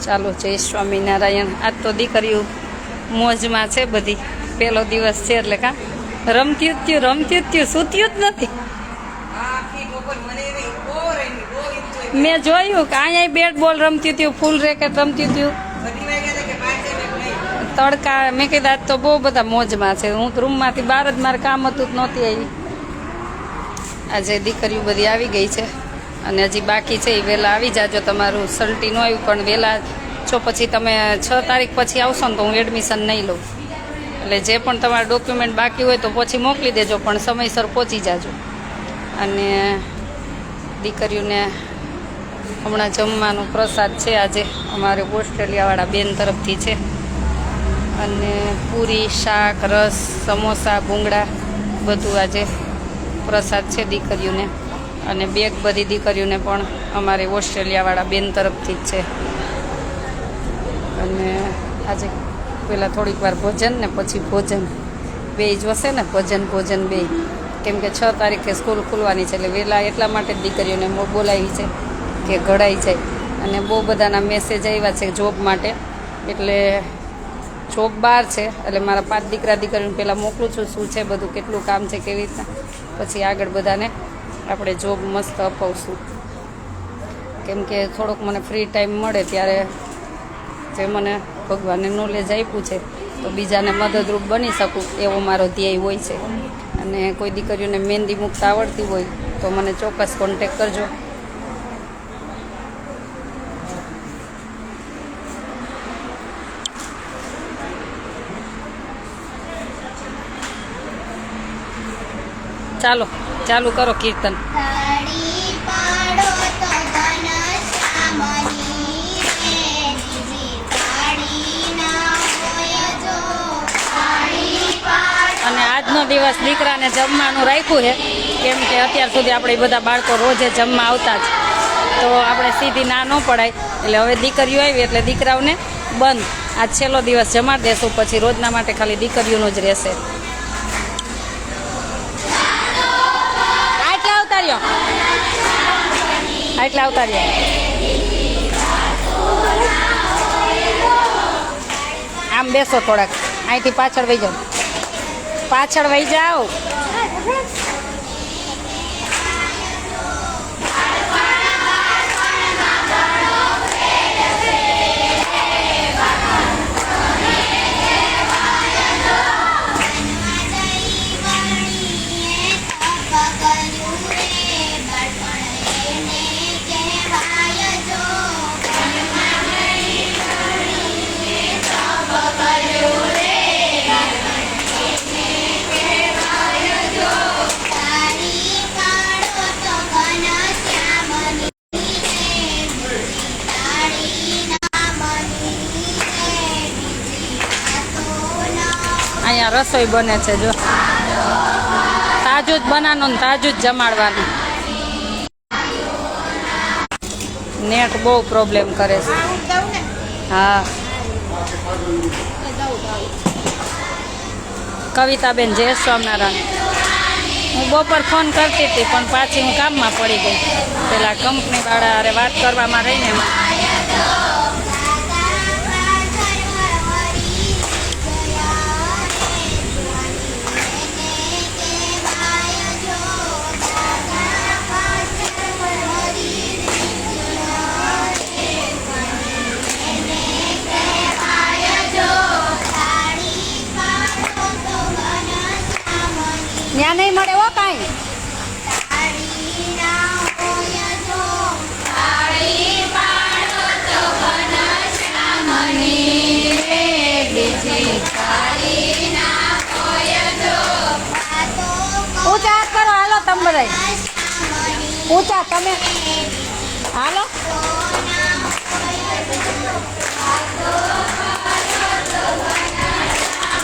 ચાલો, જય સ્વામિનારાયણ. આજ તો દીકરીઓ મોજમાં છે બધી. પહેલો દિવસ છે એટલે કા રમતી જ થયું, સૂત્યું જ નથી. મેં જોયું કે અહીંયા બેટ બોલ રમતી થયું, ફૂલ રેકેટ રમતી થયું. તડકા મેં કીધું આજ તો બહુ બધા મોજમાં છે. હું રૂમમાંથી બહાર જ મારે કામ હતું જ નહોતી આવી. આજે દીકરીઓ બધી આવી ગઈ છે અને હજી બાકી છે એ વહેલા આવી જાજો. તમારું સલટી ન આવ્યું પણ વહેલા છો, પછી તમે 6 તારીખ પછી આવશો ને તો હું એડમિશન નહીં લઉં. એટલે જે પણ તમારા ડોક્યુમેન્ટ બાકી હોય તો પછી મોકલી દેજો, પણ સમયસર પહોંચી જાજો. અને દીકરીઓને હમણાં જમવાનું પ્રસાદ છે આજે અમારે ઓસ્ટ્રેલિયાવાળા બેન તરફથી છે. અને પૂરી, શાક, રસ, સમોસા, ભૂંગળા બધું આજે પ્રસાદ છે દીકરીઓને. અને બેગ બધી દીકરીઓને પણ અમારે ઓસ્ટ્રેલિયાવાળા બેન તરફથી જ છે. અને આજે પહેલાં થોડીક વાર ભોજન ને પછી ભોજન બે જોશે ને, ભોજન બે, કેમ કે 6 તારીખે સ્કૂલ ખુલવાની છે. એટલે વહેલા એટલા માટે જ દીકરીઓને બોલાવી છે કે ઘડાઈ જાય. અને બહુ બધાના મેસેજ આવ્યા છે જોબ માટે, એટલે જોબ બહાર છે. એટલે મારા 5 દીકરીઓને પહેલાં મોકલું છું શું છે બધું, કેટલું કામ છે, કેવી રીતના, પછી આગળ બધાને આપણે જોબ મસ્ત અપાવશું. કેમ કે થોડોક મને ફ્રી ટાઈમ મળે ત્યારે જે મને ભગવાને નોલેજ આપ્યું છે તો બીજાને મદદરૂપ બની શકું એવો મારો ધ્યેય હોય છે. અને કોઈ દીકરીઓને મહેંદી મૂકતા આવડતી હોય તો મને ચોક્કસ કોન્ટેક કરજો. ચાલો ચાલુ કરો કીર્તન. અને આજનો દિવસ દીકરાને જમવાનું રાખ્યું છે, કેમ કે અત્યાર સુધી આપણે બધા બાળકો રોજે જમવા આવતા જ, તો આપણે સીધી ના ન પડાય. એટલે હવે દીકરીઓ આવી એટલે દીકરાઓને બંધ. આજ છેલ્લો દિવસ જમાડી દેશું, પછી રોજના માટે ખાલી દીકરીઓનું જ રહેશે. આટલા આવતા રહ્યો. આમ બેસો થોડાક, અહીંથી પાછળ વહી જાઓ, પાછળ વહી જાઓ. અહીંયા રસોઈ બને છે, જો તાજું જ બનાવવાનું ને તાજું જ જમાડવાનું. નેટ બહુ પ્રોબ્લેમ કરે છે. હા, કવિતાબેન જય સ્વામિનારાયણ. હું બપોર ફોન કરતી હતી પણ પાછી હું કામમાં પડી ગઈ. પેલા કંપનીવાળા અરે વાત કરવામાં રહીને એમાં. ત્યાં નહીં મળે હો કાંઈ. ઊંચા હાથ કરો, હાલો તમે બધા ઊંચા, તમે હાલો.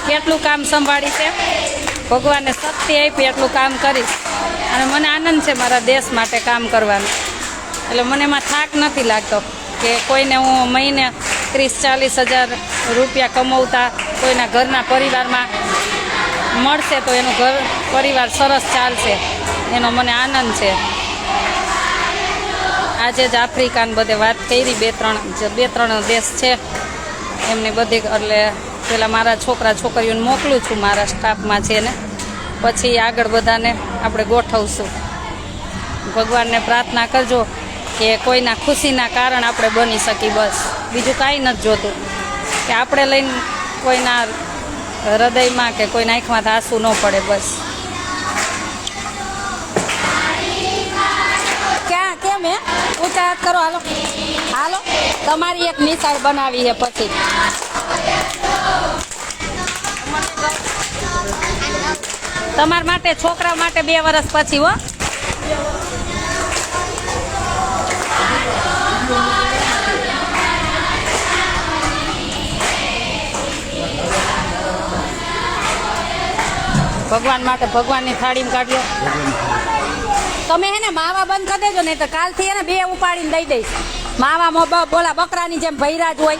કેટલું કામ સંભાળી છે ભગવાને, શક્તિ આપી એટલું કામ કરીશ. અને મને આનંદ છે મારા દેશ માટે કામ કરવાનો. એટલે મને એમાં થાક નથી લાગતો કે કોઈને હું મહિને 30-40 હજાર રૂપિયા કમાવતા કોઈના ઘરના પરિવારમાં મળશે તો એનું ઘર પરિવાર સરસ ચાલશે, એનો મને આનંદ છે. આજે જ આફ્રિકાને બધે વાત કરી, બે ત્રણ દેશ છે એમની બધી, એટલે પેલા મારા છોકરા છોકરીઓને મોકલું છું, મારા સ્ટાફમાં છે ને પછી આગળ બધાને આપણે ગોઠવશું. ભગવાનને પ્રાર્થના કરજો કે કોઈના ખુશીના કારણ આપણે બની શકી, બસ બીજું કાંઈ નથી જોતું, કે આપણે લઈને કોઈના હૃદયમાં કે કોઈના આંખમાંથી આંસુ ન પડે, બસ. ક્યાં કેમ હે ઊંચા હાથ કરો, હાલો હાલો, તમારી એક નિશાળ બનાવી છે પછી. તમારા માટે, છોકરા માટે 2 વર્ષ પછી હો. ભગવાન માટે ભગવાનની થાળીમાં કાઢ્યો. તમે હે ને માવા બંધ કરી દેજો, નહીં તો કાલથી એને 2 ઉપાડીને દઈ દઈશ. માવા બોલા બકરાની જેમ ભૈરા જ હોય,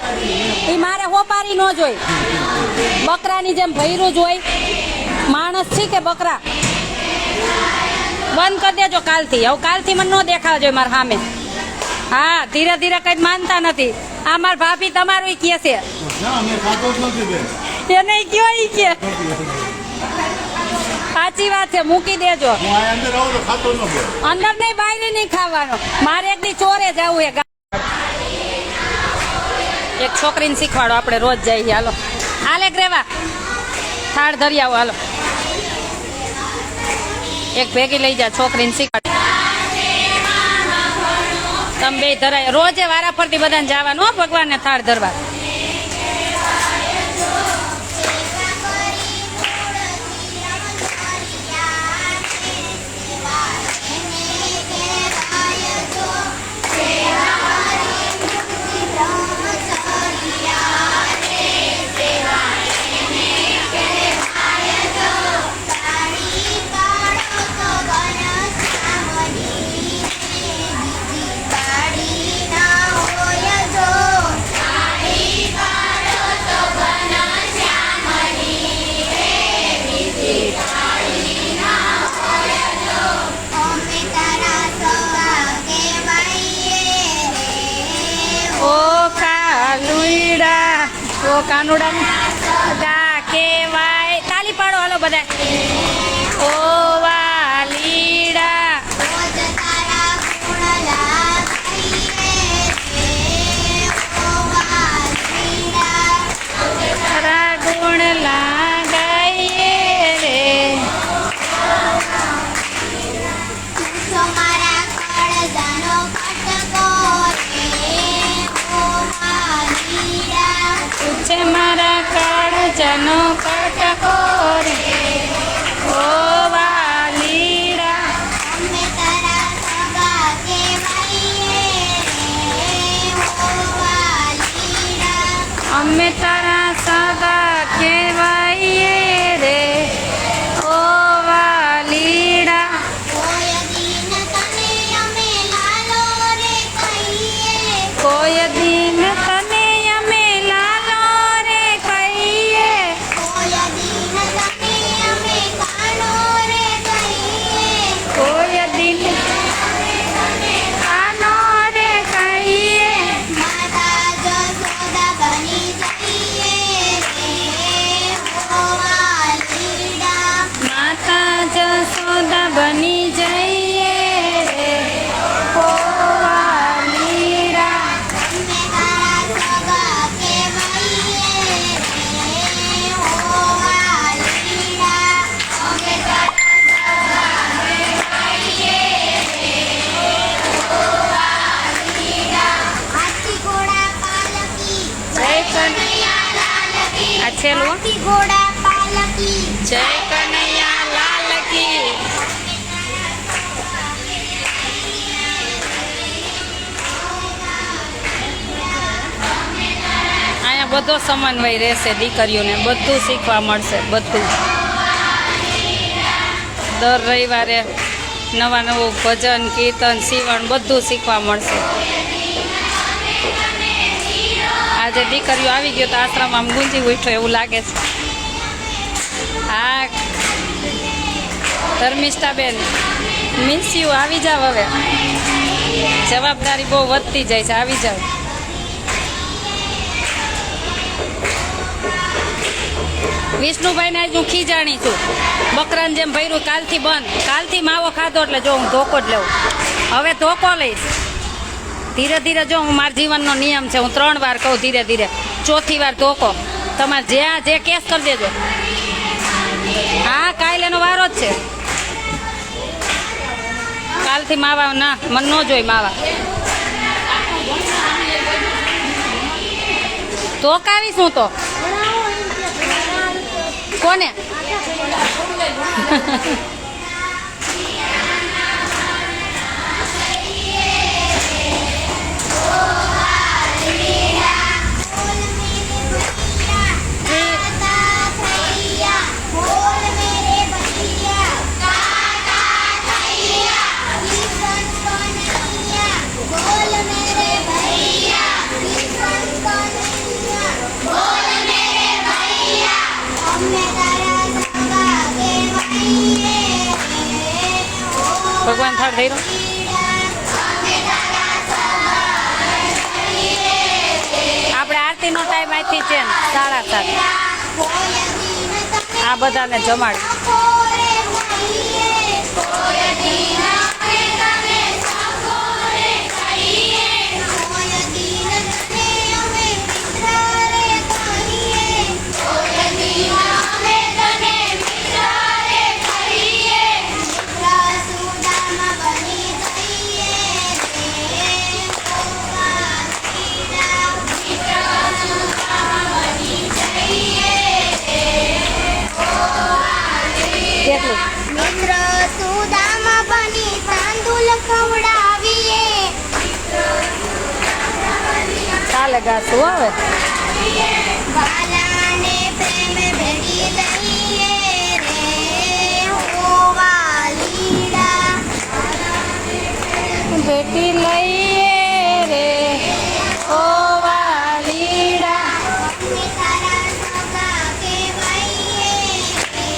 એ મારે હોપારી ન જોઈ. બકરાની જેમ ભૈરું જ હોય, માણસ છે કે બકરા. બંધ કરી દેજો કાલથી. હવે કાલથી મને ન દેખાવા જોઈએ મારા સામે. હા, ધીરે ધીરે કઈ માનતા નથી. આ મારા ભાભી તમારું કહે છે, એને કયો ઈ કે સાચી વાત છે, મૂકી દેજો. અંદર નહીં, બહાર નહીં ખાવાનો. મારે એક દી ચોરે જવું એ. એક છોકરીને શીખવાડો, આપણે રોજ જઈએ. હાલો હાલે ગ્રેવા, થાળ ધરી આવો. હાલો એક ભેગી લઈ જા, છોકરીને શીખવાડ. તમે 2 ધરાય, રોજે વારા ફરતી બધાને જવાનું હો ભગવાનને થાળ ધરવા. ઓ કાનુડા ગા કેવાય, તાલી પાડો હાલો બધા. ઓ વાલીડા તારા ગુણ લાગાઈએ રે. છે મારા કાળજાનો કટકો રે. ઓ વાલીડા અમે તારા સગા કહેવાઈએ રે. ઓ વાલીડા અમે તારા સગા કહેવાઈએ રે. ઓ વાલીડા કોઈ દિન તને અમે લાલો રે કહીએ. કોઈ દિન તને બની જઈએ રે. ઓ વાલીડા અમે તારા સગા કહેવાઈએ રે. ઓ વાલીડા અમે તારા સગા કહેવાઈએ રે. ઓ વાલીડા હાથી ઘોડા પાલકી જય કનૈયા લાલ કી. આ છેલું હાથી ઘોડા પાલકી જય કનૈયા લાલ કી. બધો સમન્વય રહેશે, દીકરીઓને બધું શીખવા મળશે. બધું દર રવિવારે નવા નવું ભજન કીર્તન સીવણ બધું શીખવા મળશે. આજે દીકરીઓ આવી ગયો તો આશ્રમ આમ ગુંજી ઉઠ્યો એવું લાગે છે. હા ધર્મિષ્ઠાબેન, મિસ યુ, આવી જાવ હવે. જવાબદારી બહુ વધતી જાય છે. આવી જાવ. વિષ્ણુભાઈને આજ હું ખીજાણી છું. બકરાને જેમ ભર્યું કાલથી બંધ. કાલથી માવો ખાધો એટલે જો હું ધોકો જ લઉં. હવે ધોકો લઈશ. ધીરે ધીરે જો હું મારા જીવનનો નિયમ છે. હું 3 વાર કહું ધીરે ધીરે. 4થી વાર ધોકો. તમારે જ્યાં જે કેસ કરી દેજો. હા કાલ એનો વારો જ છે. કાલથી માવા ના મન ન જોઈ માવા. ધોકાવીશ હું તો. કોને? ભગવાન થાળ થઈ રહ્યો. આપણે આરતીનો ટાઈમ આજથી છે 7:30. આ બધાને જમાડી. મિત્ર સુદામા બની તાંદુલ ખવડાવીએ. ચાલે ગાતું આવે. બાલાને પ્રેમ ભેટી લઈએ રે હોવા લીડા. ભેટી લઈએ રે હોવા લીડા. અમે તારા સગા કહેવાઈએ રે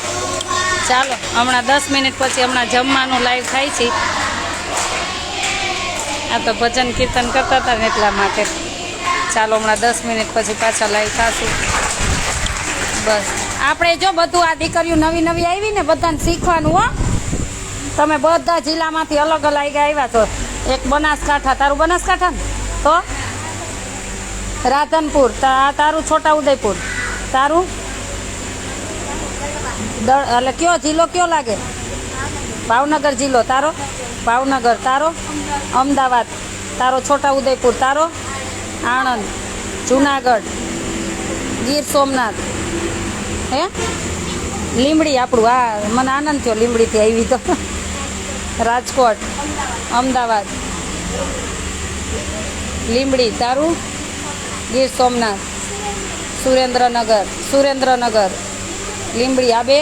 હોવા. ચાલો હમણાં 10 મિનિટ પછી હમણાં જમવાનું લાઈવ થાય છે. આ તો ભજન કીર્તન કરતા હતા ને એટલા માટે. ચાલો હમણાં 10 મિનિટ પછી પાછા લાઈવ થશું. બસ આપણે જો બધું આ દીકરીઓ નવી નવી આવી ને બધાને શીખવાનું. હો તમે બધા જિલ્લામાંથી અલગ અલગ આવ્યા છો. એક બનાસકાંઠા. તારું બનાસકાંઠા ને? તો રાધનપુર. તારું છોટા ઉદયપુર. તારું એટલે કયો જિલ્લો કયો લાગે? ભાવનગર જિલ્લો. તારો ભાવનગર. તારો અમદાવાદ. તારો છોટા ઉદયપુર. તારો આણંદ, જુનાગઢ, ગીર સોમનાથ. હે લીંબડી આપણું. હા મને આનંદ થયો લીંબડીથી આવી તો. રાજકોટ, અમદાવાદ, લીંબડી. તારું ગીર સોમનાથ, સુરેન્દ્રનગર, લીંબડી. આ બે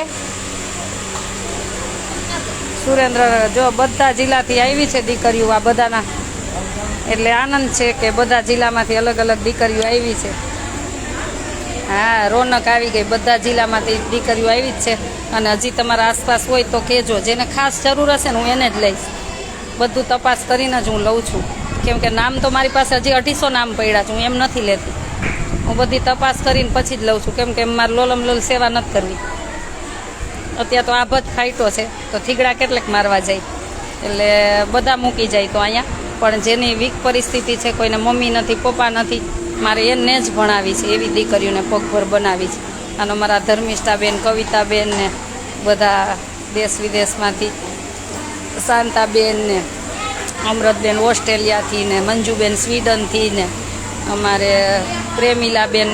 સુરેન્દ્રનગર. જો બધા જિલ્લાથી આવી છે દીકરીઓ આ બધાના. એટલે આનંદ છે કે બધા જિલ્લામાંથી અલગ અલગ દીકરીઓ આવી છે. હા રોનક આવી ગઈ. બધા જિલ્લામાંથી દીકરીઓ આવી જ છે. અને હજી તમારા આસપાસ હોય તો કહેજો. જેને ખાસ જરૂર હશે ને હું એને જ લઈશ. બધું તપાસ કરીને જ હું લઉં છું. કેમ કે નામ તો મારી પાસે હજી 250 નામ પડ્યા છે. હું એમ નથી લેતી. હું બધી તપાસ કરીને પછી જ લઉં છું. કેમ કે મારે લોલમ લોલ સેવા નથી કરવી. અત્યારે તો આભત ફાઈટો છે તો થીગડા કેટલેક મારવા જાય. એટલે બધા મૂકી જાય તો અહીંયા. પણ જેની વીક પરિસ્થિતિ છે, કોઈને મમ્મી નથી, પપ્પા નથી, મારે એને જ ભણાવી છે. એવી દીકરીઓને પગભર બનાવી છે. અને મારા ધર્મિષ્ઠાબેન, કવિતાબેન ને બધા દેશ વિદેશમાંથી, શાંતાબેન ને અમૃતબેન ઓસ્ટ્રેલિયાથી ને મંજુબેન સ્વીડનથી ને અમારે પ્રેમિલાબેન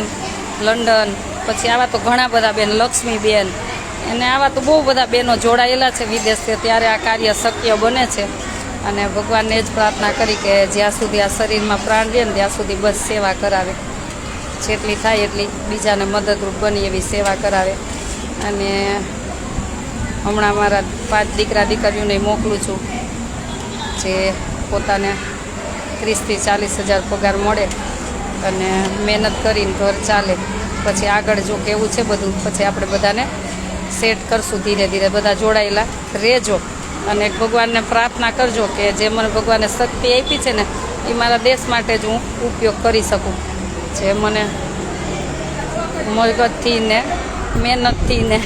લંડન. પછી આવા તો ઘણા બધા બેન, લક્ષ્મીબેન, અને આવા તો બહુ બધા બહેનો જોડાયેલા છે વિદેશથી. ત્યારે આ કાર્ય શક્ય બને છે. અને ભગવાનને જ પ્રાર્થના કરી કે જ્યાં સુધી આ શરીરમાં પ્રાણ રહે ને ત્યાં સુધી બસ સેવા કરાવે. જેટલી થાય એટલી બીજાને મદદરૂપ બની એવી સેવા કરાવે. અને હમણાં મારા 5 દીકરા દીકરીઓને મોકલું છું જે પોતાને 30,000 થી 40,000 પગાર મળે અને મહેનત કરીને ઘર ચાલે. પછી આગળ જો કેવું છે બધું પછી આપણે બધાને સેટ કરશું ધીરે ધીરે. બધા જોડાયેલા રહેજો. અને ભગવાનને પ્રાર્થના કરજો કે જે મને ભગવાને શક્તિ આપી છે ને એ મારા દેશ માટે જ હું ઉપયોગ કરી શકું. જે મને મગજથી ને મહેનતથી ને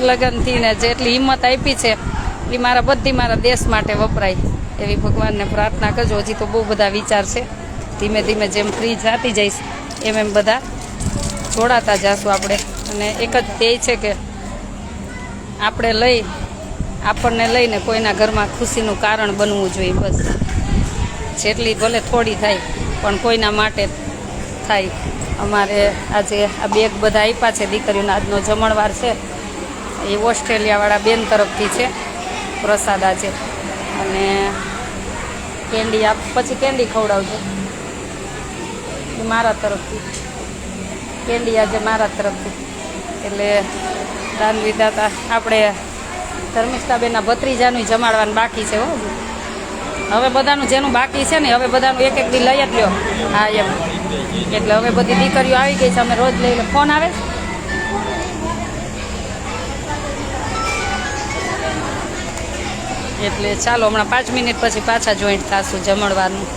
લગનથી ને જેટલી હિંમત આપી છે એ મારા દેશ માટે વપરાય એવી ભગવાનને પ્રાર્થના કરજો. હજી તો બહુ બધા વિચાર છે, ધીમે ધીમે જેમ ફ્રી જાતી જઈશ એમ બધા જોડાતા જઈશું આપણે. અને એક જ ધ્યેય છે કે આપણને લઈને કોઈના ઘરમાં ખુશીનું કારણ બનવું જોઈએ. બસ જેટલી ભલે થોડી થાય પણ કોઈના માટે થાય. અમારે આજે આ બેગ બધા આપ્યા છે દીકરીઓને, આજનો જમણવાર છે એ ઓસ્ટ્રેલિયાવાળા બેન તરફથી છે પ્રસાદ આજે. અને કેન્ડી પછી કેન્ડી ખવડાવજો એ મારા તરફથી, કેન્ડી આજે મારા તરફથી. એટલે દાન વિધાતા આપણે ધર્મિષ્ઠાબેનના ભત્રીજાનું જમાડવાનું બાકી છે. હવે બધાનું જેનું બાકી છે ને હવે બધાનું એક દી લઈ જ લ્યો. હા એમ, એટલે હવે બધી દીકરીઓ આવી ગઈ છે, અમે રોજ લઈ લે. ફોન આવે એટલે ચાલો હમણાં 5 મિનિટ પછી પાછા જોઈન્ટ થશું જમણવારનું.